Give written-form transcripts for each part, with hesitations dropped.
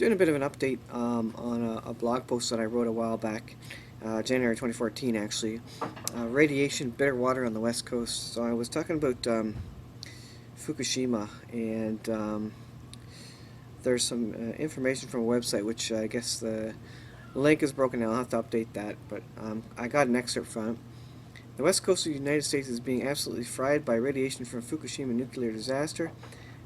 Doing a bit of an update on a blog post that I wrote a while back, January 2014 actually. Radiation, bitter water on the west coast. So I was talking about Fukushima, and there's some information from a website which I guess the link is broken now. I'll have to update that, but I got an excerpt from it. The west coast of the United States is being absolutely fried by radiation from Fukushima nuclear disaster,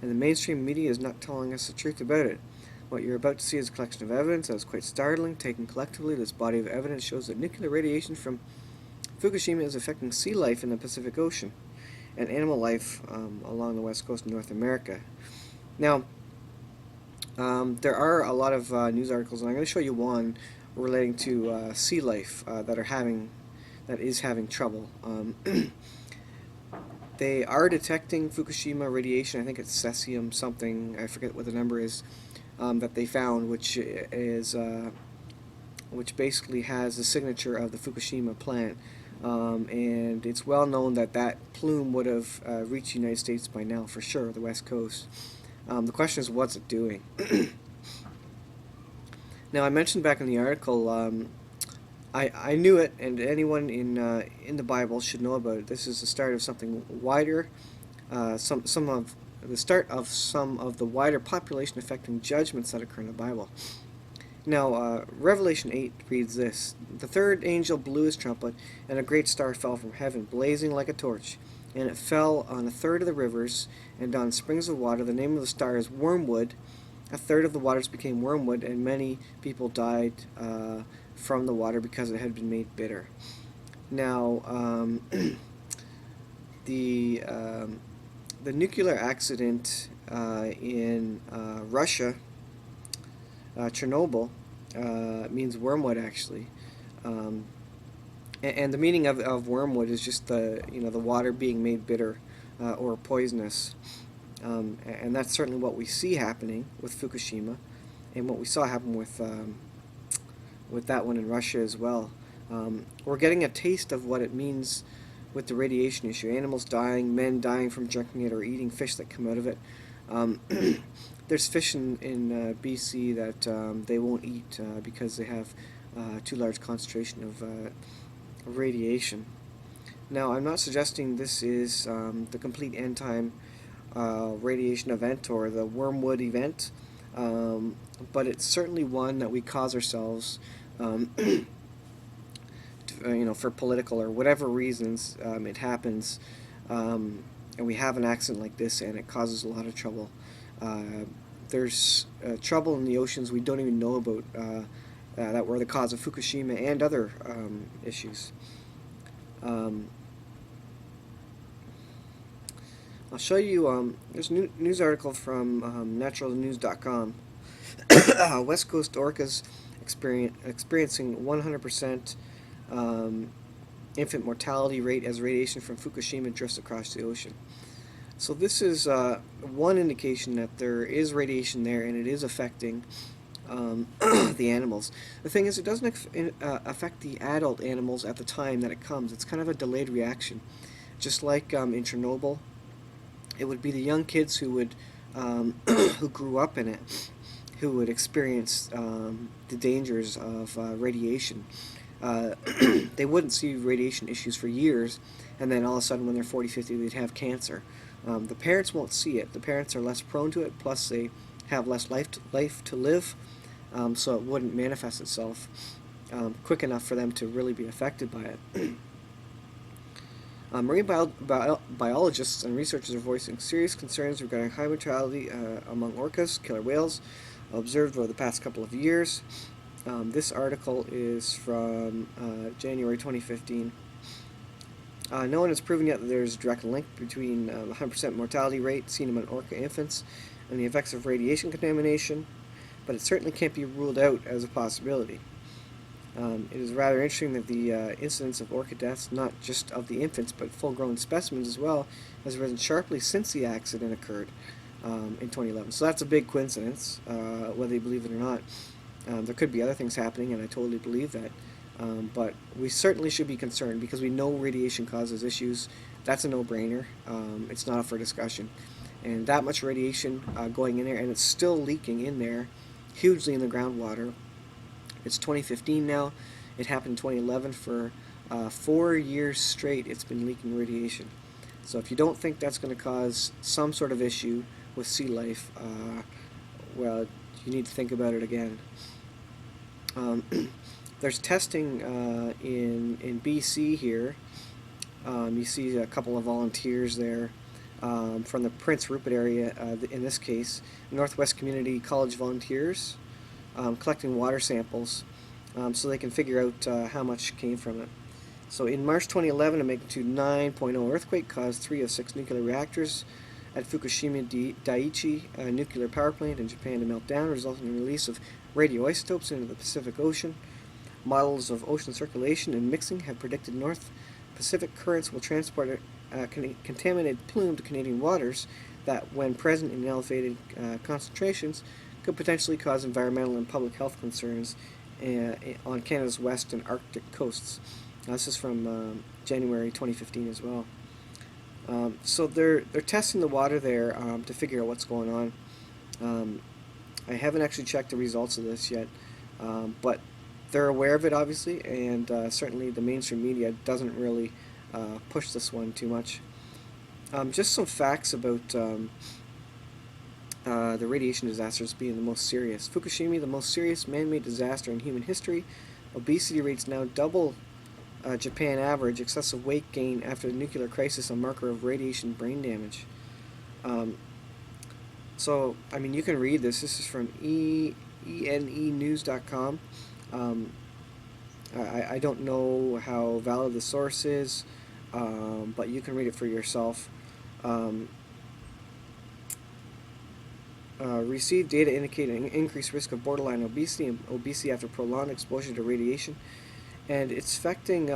and the mainstream media is not telling us the truth about it. What you're about to see is a collection of evidence that is quite startling. Taken collectively, this body of evidence shows that nuclear radiation from Fukushima is affecting sea life in the Pacific Ocean and animal life along the west coast of North America. Now, there are a lot of news articles, and I'm going to show you one relating to sea life that is having trouble. They are detecting Fukushima radiation. I think it's cesium something. I forget what the number is. That they found, which basically has the signature of the Fukushima plant, and it's well known that that plume would have reached the United States by now for sure, the west coast. The question is, what's it doing? Now, I mentioned back in the article, I knew it, and anyone in the Bible should know about it. This is the start of something wider, the start of some of the wider population affecting judgments that occur in the Bible. Now, Revelation 8 reads this: "The third angel blew his trumpet, and a great star fell from heaven, blazing like a torch, and it fell on a third of the rivers and on springs of water. The name of the star is wormwood. A third of the waters became wormwood, and many people died from the water because it had been made bitter." Now, the nuclear accident in Russia, Chernobyl, means wormwood actually, and the meaning of wormwood is just the water being made bitter or poisonous, and that's certainly what we see happening with Fukushima, and what we saw happen with that one in Russia as well. We're getting a taste of what it means with the radiation issue. Animals dying, men dying from drinking it or eating fish that come out of it. There's fish in BC that they won't eat because they have too large concentration of radiation. Now, I'm not suggesting this is the complete end time radiation event or the wormwood event, but it's certainly one that we cause ourselves for political or whatever reasons it happens, and we have an accident like this and it causes a lot of trouble. There's trouble in the oceans we don't even know about that were the cause of Fukushima and other issues. I'll show you, there's a news article from naturalnews.com. West Coast orcas experiencing 100% infant mortality rate as radiation from Fukushima drifts across the ocean. So this is one indication that there is radiation there and it is affecting the animals. The thing is, it doesn't affect the adult animals at the time that it comes. It's kind of a delayed reaction. Just like in Chernobyl, it would be the young kids who would who grew up in it who would experience the dangers of radiation. They wouldn't see radiation issues for years, and then all of a sudden when they're 40, 50, they'd have cancer. The parents won't see it. The parents are less prone to it, plus they have less life to live, so it wouldn't manifest itself quick enough for them to really be affected by it. Marine biologists and researchers are voicing serious concerns regarding high mortality among orcas, killer whales, observed over the past couple of years. This article is from January 2015. No one has proven yet that there is a direct link between the 100% mortality rate seen among orca infants and the effects of radiation contamination, but it certainly can't be ruled out as a possibility. It is rather interesting that the incidence of orca deaths, not just of the infants but full-grown specimens as well, has risen sharply since the accident occurred in 2011. So that's a big coincidence, whether you believe it or not. There could be other things happening, and I totally believe that. But we certainly should be concerned because we know radiation causes issues. That's a no-brainer. It's not up for discussion. And that much radiation going in there, and it's still leaking in there hugely in the groundwater. It's 2015 now. It happened in 2011. For 4 years straight, it's been leaking radiation. So if you don't think that's going to cause some sort of issue with sea life, well, you need to think about it again. Um, there's testing in BC here. You see a couple of volunteers there from the Prince Rupert area, in this case, Northwest Community College volunteers, collecting water samples so they can figure out how much came from it. So in March 2011, a magnitude 9.0 earthquake caused 3 of 6 nuclear reactors at Fukushima Daiichi nuclear power plant in Japan to melt down, resulting in the release of radioisotopes into the Pacific Ocean. Models of ocean circulation and mixing have predicted North Pacific currents will transport contaminated plume to Canadian waters that, when present in elevated concentrations, could potentially cause environmental and public health concerns on Canada's west and Arctic coasts. This is from January 2015 as well. So they're testing the water there to figure out what's going on. I haven't actually checked the results of this yet, but they're aware of it, obviously, and certainly the mainstream media doesn't really push this one too much. Just some facts about the radiation disasters being the most serious. Fukushima, the most serious man-made disaster in human history. Obesity rates now double Japan average. Excessive weight gain after the nuclear crisis, a marker of radiation brain damage. So, I mean, you can read this. This is from enenews.com. I don't know how valid the source is, but you can read it for yourself. Received data indicating increased risk of borderline obesity and obesity after prolonged exposure to radiation. And it's affecting,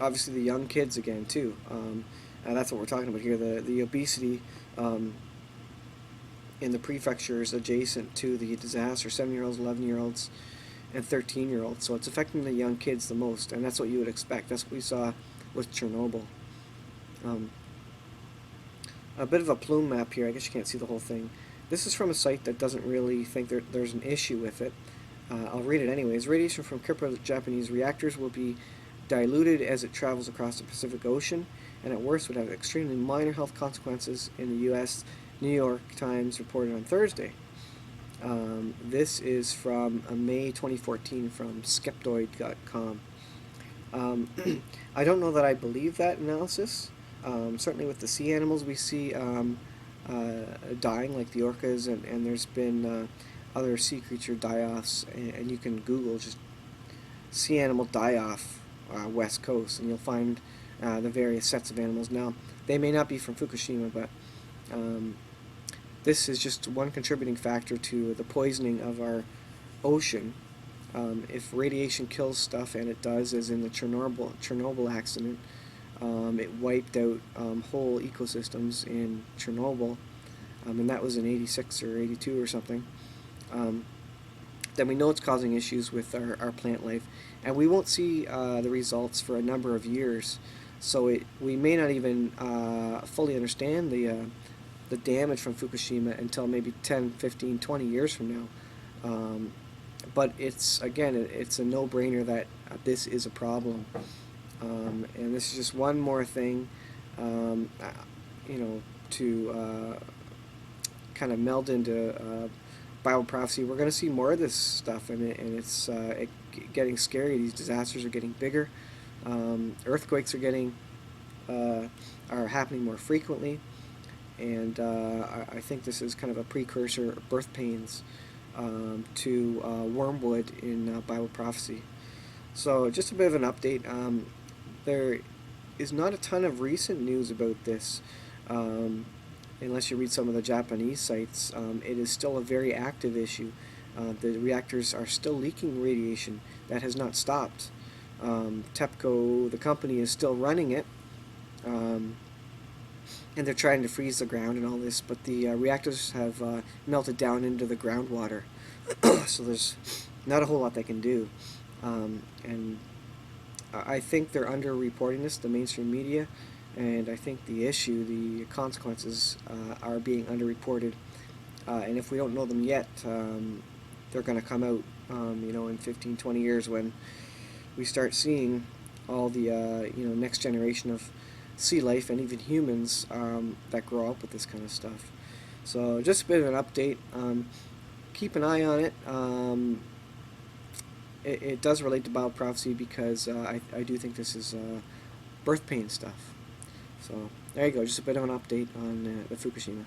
obviously, the young kids again, too. And that's what we're talking about here, the obesity in the prefectures adjacent to the disaster, 7-year-olds, 11-year-olds, and 13-year-olds. So it's affecting the young kids the most, and that's what you would expect. That's what we saw with Chernobyl. A bit of a plume map here. I guess you can't see the whole thing. This is from a site that doesn't really think there's an issue with it. I'll read it anyways. Radiation from Japanese reactors will be diluted as it travels across the Pacific Ocean, and at worst would have extremely minor health consequences in the U.S., New York Times reported on Thursday. This is from May 2014 from skeptoid.com. I don't know that I believe that analysis. Certainly with the sea animals we see dying, like the orcas, and there's been other sea creature die-offs, and you can Google just sea animal die-off west coast, and you'll find the various sets of animals. Now, they may not be from Fukushima, but this is just one contributing factor to the poisoning of our ocean. If radiation kills stuff, and it does, as in the Chernobyl accident, it wiped out whole ecosystems in Chernobyl, and that was in 86 or 82 or something. Then we know it's causing issues with our plant life, and we won't see the results for a number of years. So we may not even fully understand the damage from Fukushima until maybe 10, 15, 20 years from now. But it's a no-brainer that this is a problem. And this is just one more thing, to kind of meld into Bible prophecy. We're going to see more of this stuff, and it's getting scary. These disasters are getting bigger. Earthquakes are happening more frequently, and I think this is kind of a precursor of birth pains to wormwood in Bible prophecy. So just a bit of an update. There is not a ton of recent news about this, unless you read some of the Japanese sites. It is still a very active issue. The reactors are still leaking radiation. That has not stopped. TEPCO, the company, is still running it, and they're trying to freeze the ground and all this, but the reactors have melted down into the groundwater, so there's not a whole lot they can do. And I think they're under-reporting this, the mainstream media, and I think the consequences are being under-reported. And if we don't know them yet, they're going to come out, in 15, 20 years when we start seeing all the, next generation of sea life and even humans that grow up with this kind of stuff. So just a bit of an update. Keep an eye on it. It does relate to bioprophecy because I do think this is birth pain stuff. So there you go, just a bit of an update on the Fukushima.